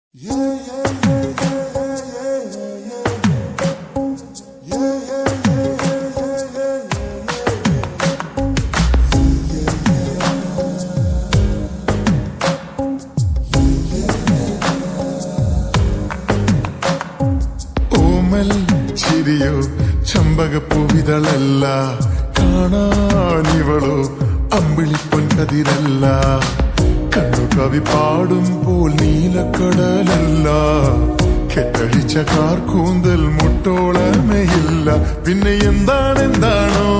ഓമൽ ചിരിയോ ചമ്പകപ്പൂവിതളല്ല, കാണാനിവളോ അമ്പിളിപ്പൊൻകതിരല്ല. കണ്ണു കവി പാടുമ്പോൾ നീലക്കടലല്ല, കെട്ടഴിച്ച കാർക്കൂന്തൽ മുട്ടോളമയില്ല. പിന്നെ എന്താണെന്താണോ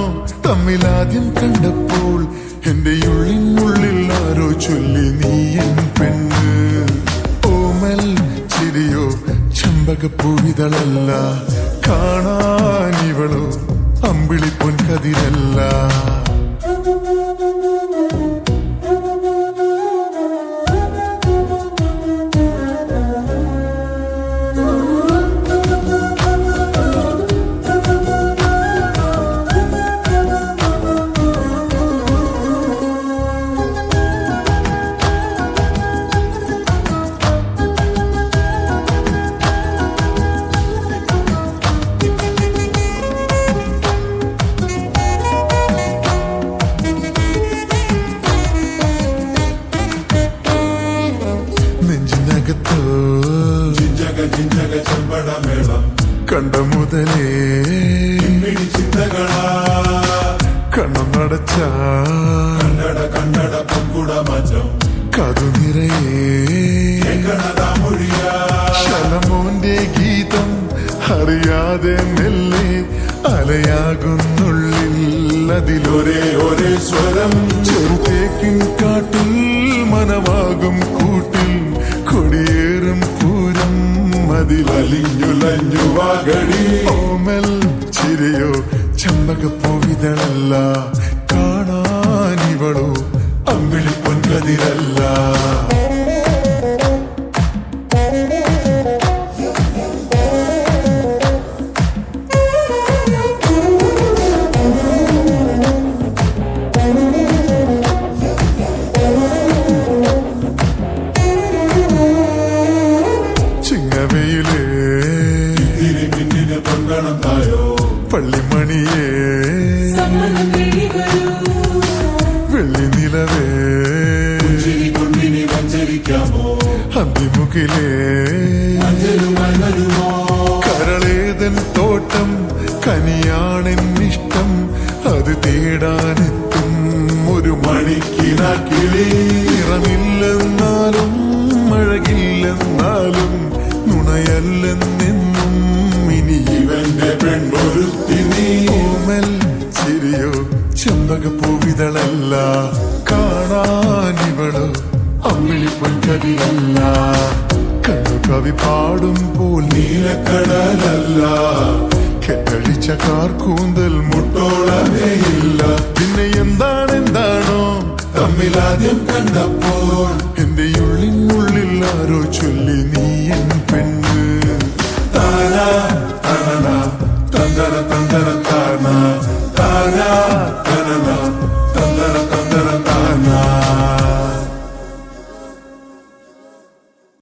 തമ്മിലാദ്യം കണ്ടപ്പോൾ എന്റെ ഉള്ളിനുള്ളിൽ ആരോ ചൊല്ലി നീ എൻ പെണ്ണ്. ഓമൽ ചിരിയോ ചമ്പകപ്പൂവിതളല്ല, കാണാനിവളോ അമ്പിളിപ്പൊൻകതിരല്ല. കണ്ട മുതലേ ചിന്തകളാ കണ്ണു നടച്ച കണ്ണട പൊൻകുട മാറ്റം കതു നിറയേ ശലമോന്റെ ഗീതം അറിയാതെ മെല്ലെ അലയാകുന്നുള്ളിൽ. അതിലൊരേ ഒരേ സ്വരം ചെറുതേക്കിൻ കാട്ടിൽ മനമാകും കൂട്ടിൽ കൊടിയേറും പൂരം അതിലലിഞ്ഞുലഞ്ഞുവാകടി. ഓമൽ ചിരിയോ ചമ്പകപ്പൂവിതളല്ല, കാണാനിവളോ അമ്പിളിപ്പൊൻകതിരല്ല. ചിങ്ങവയിലേ പള്ളിമണിയേ വെള്ളി നിലവേ അന്തിമുകിലേ കരളേതൻ തോട്ടം കനിയാണെന്നിഷ്ടം അത് തേടാനെത്തും ഒരു മണിക്കിനാക്കിളി. നിറമില്ലെന്നാലും മഴകില്ലെന്നാലും നുണയല്ലെന്നെന്നും ഇനി ഇവന്റെ പെണ്ണൊരുത്തി നീ. ഓമൽ ചിരിയോ ചമ്പകപ്പൂവിതളല്ല, കാണാനിവളോ അമ്പിളിപ്പൊൻകതിരല്ല. കണ്ണു കവി പാടുമ്പോൾ നീലക്കടലല്ല, കെട്ടഴിച്ച കാർക്കൂന്തൽ മുട്ടോളമേയില്ല. പിന്നെ എന്താണെന്താണോ തമ്മിലാദ്യം കണ്ടപ്പോൾ എന്റെ ഉള്ളിനുള്ളിൽ ആരോ ചൊല്ലി നീ